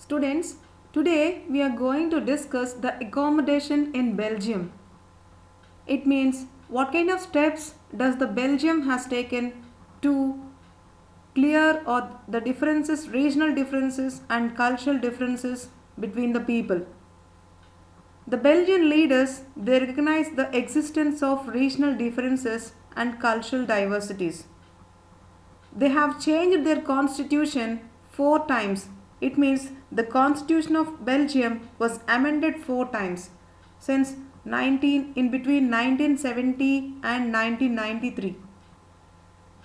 Students, today we are going to discuss the accommodation in Belgium. It means what kind of steps does the Belgium has taken to clear or the differences, regional differences and cultural differences between the people. The Belgian leaders, they recognize the existence of regional differences and cultural diversities. They have changed their constitution 4 times. It means the constitution of Belgium was amended 4 times since in between 1970 and 1993.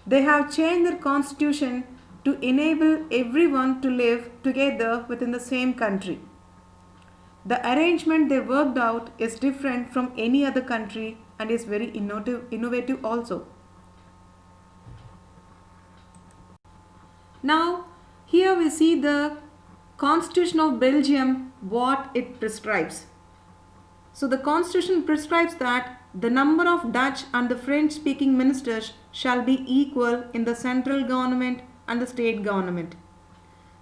They have changed their constitution to enable everyone to live together within the same country. The arrangement they worked out is different from any other country and is very innovative also. Now, here we see the Constitution of Belgium, what it prescribes. So, the Constitution prescribes that the number of Dutch and the French speaking ministers shall be equal in the central government and the state government.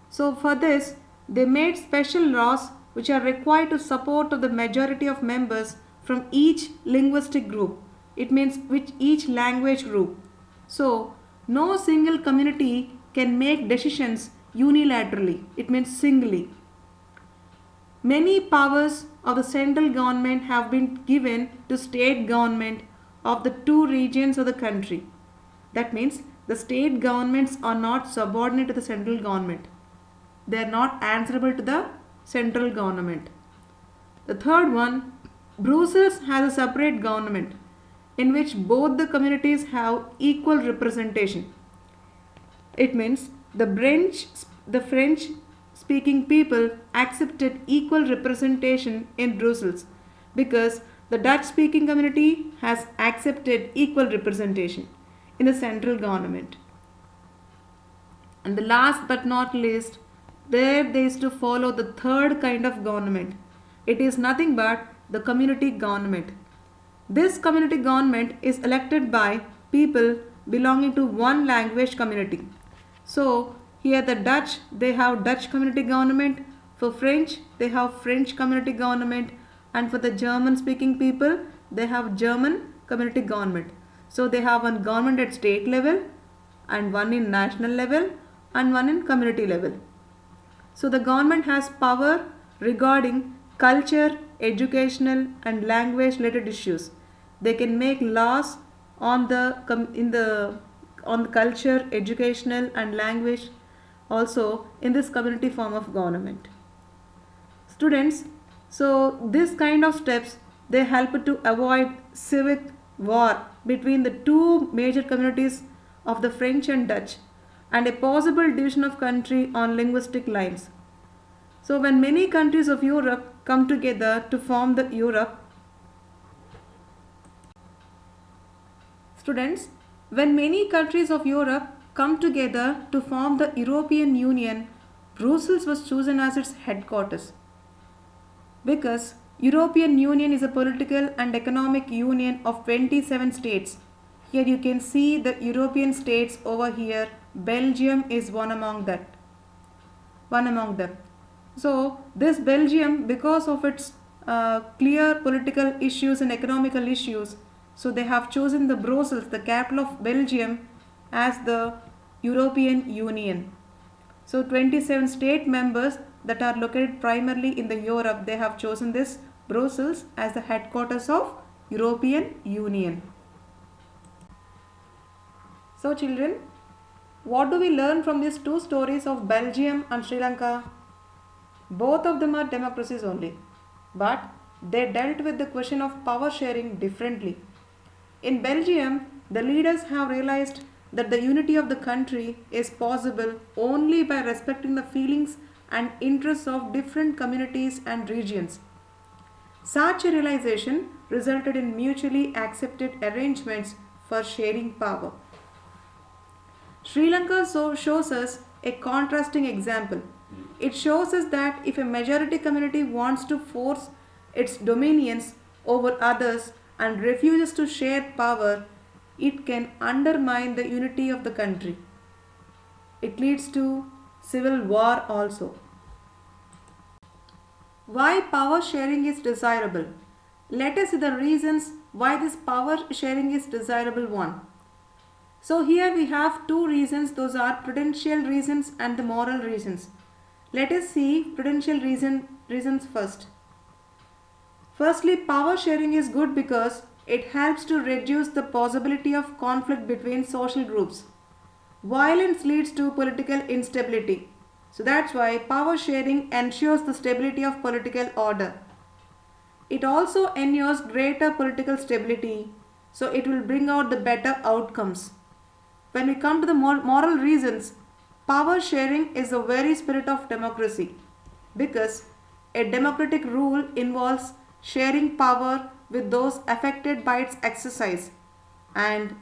So, for this, they made special laws which are required to support of the majority of members from each linguistic group. It means which each language group. So, no single community can make decisions unilaterally. It means singly. Many powers of the central government have been given to state government of the 2 regions of the country. That means the state governments are not subordinate to the central government. They are not answerable to the central government. The third one, Brussels has a separate government in which both the communities have equal representation. It means the French speaking people accepted equal representation in Brussels because the Dutch speaking community has accepted equal representation in the central government. And the last but not least, there they is to follow the third kind of government. It is nothing but the community government. This community government is elected by people belonging to one language community. So, here the Dutch, they have Dutch community government. For French, they have French community government. And for the German speaking people, they have German community government. So, they have one government at state level and one in national level and one in community level. So, the government has power regarding culture, educational and language related issues. They can make laws on the culture, educational and language also in this community form of government. Students, so this kind of steps, they help to avoid civic war between the 2 major communities of the French and Dutch and a possible division of country on linguistic lines. So when many countries of Europe come together to form the Europe, students, when many countries of Europe come together to form the European Union, Brussels was chosen as its headquarters. Because European Union is a political and economic union of 27 states. Here you can see the European states over here. Belgium is one among them. So this Belgium, because of its clear political issues and economical issues, so they have chosen the Brussels, the capital of Belgium, as the European Union. So 27 state members that are located primarily in the Europe, they have chosen this Brussels as the headquarters of European Union. So children, what do we learn from these 2 stories of Belgium and Sri Lanka? Both of them are democracies only, but they dealt with the question of power sharing differently. In Belgium, the leaders have realized that the unity of the country is possible only by respecting the feelings and interests of different communities and regions. Such a realization resulted in mutually accepted arrangements for sharing power. Sri Lanka shows us a contrasting example. It shows us that if a majority community wants to force its dominions over others and refuses to share power, it can undermine the unity of the country. It leads to civil war also. Why power sharing is desirable? Let us see the reasons why this power sharing is desirable one. So here we have two reasons, those are prudential reasons and the moral reasons. Let us see prudential reasons first. Firstly, power sharing is good because it helps to reduce the possibility of conflict between social groups. Violence leads to political instability. So that's why power sharing ensures the stability of political order. It also ensures greater political stability, so it will bring out the better outcomes. When we come to the moral reasons, power sharing is the very spirit of democracy because a democratic rule involves sharing power with those affected by its exercise and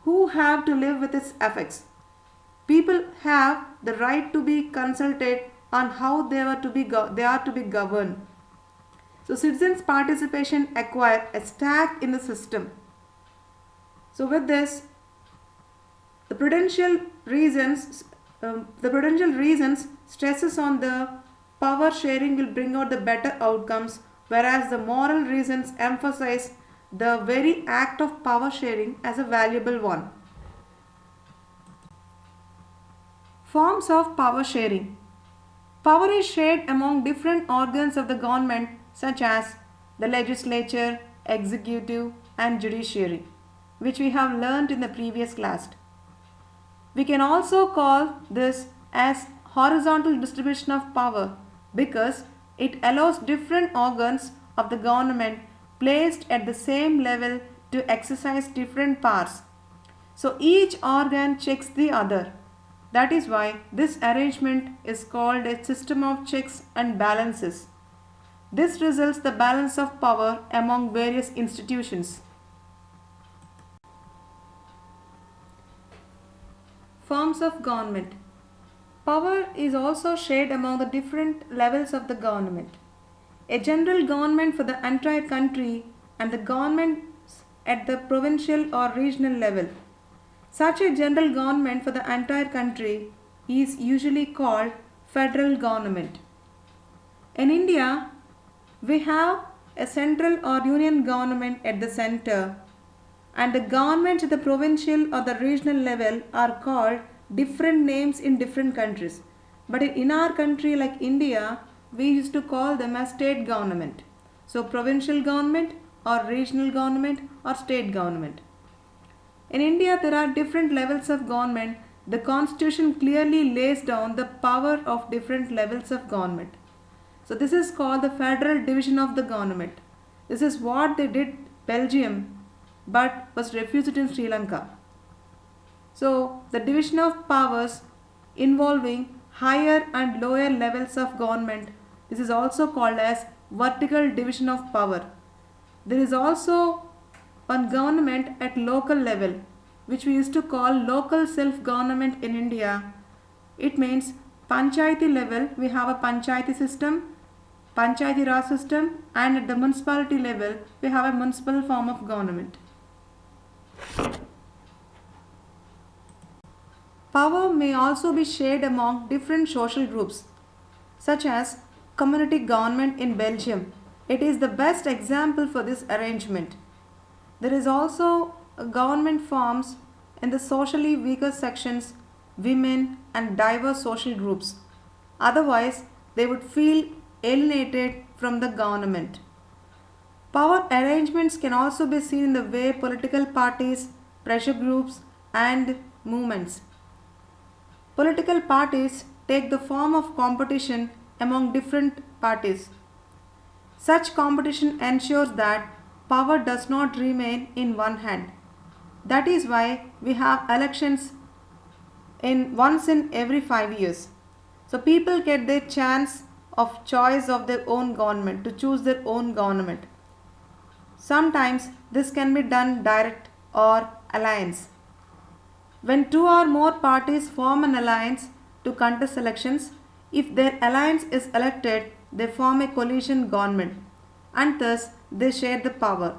who have to live with its effects. People have the right to be consulted on how they are to be governed. So citizens' participation acquire a stake in the system. So with this, the prudential reasons stresses on the power sharing will bring out the better outcomes, whereas the moral reasons emphasize the very act of power sharing as a valuable one. Forms of power sharing. Power is shared among different organs of the government such as the legislature, executive and judiciary, which we have learnt in the previous class. We can also call this as horizontal distribution of power because it allows different organs of the government placed at the same level to exercise different powers. So each organ checks the other. That is why this arrangement is called a system of checks and balances. This results the balance of power among various institutions. Forms of government. Power is also shared among the different levels of the government. A general government for the entire country and the governments at the provincial or regional level. Such a general government for the entire country is usually called federal government. In India, we have a central or union government at the center, and the governments at the provincial or the regional level are called different names in different countries. But in our country like India, we used to call them as state government. So provincial government or regional government or state government. In India, there are different levels of government. The constitution clearly lays down the power of different levels of government. So this is called the federal division of the government. This is what they did Belgium but was refused in Sri Lanka. So the division of powers involving higher and lower levels of government, this is also called as vertical division of power. There is also one government at local level, which we used to call local self-government in India. It means panchayati level, we have a panchayati system, panchayati raj system, and at the municipality level, we have a municipal form of government. Power may also be shared among different social groups, such as community government in Belgium. It is the best example for this arrangement. There is also government forms in the socially weaker sections, women and diverse social groups. Otherwise, they would feel alienated from the government. Power arrangements can also be seen in the way political parties, pressure groups and movements. Political parties take the form of competition among different parties. Such competition ensures that power does not remain in one hand. That is why we have elections once in every 5 years. So people get their chance of choice of their own government, to choose their own government. Sometimes this can be done direct or alliance. When two or more parties form an alliance to contest elections, if their alliance is elected, they form a coalition government and thus they share the power.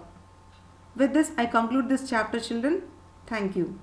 With this, I conclude this chapter, children. Thank you.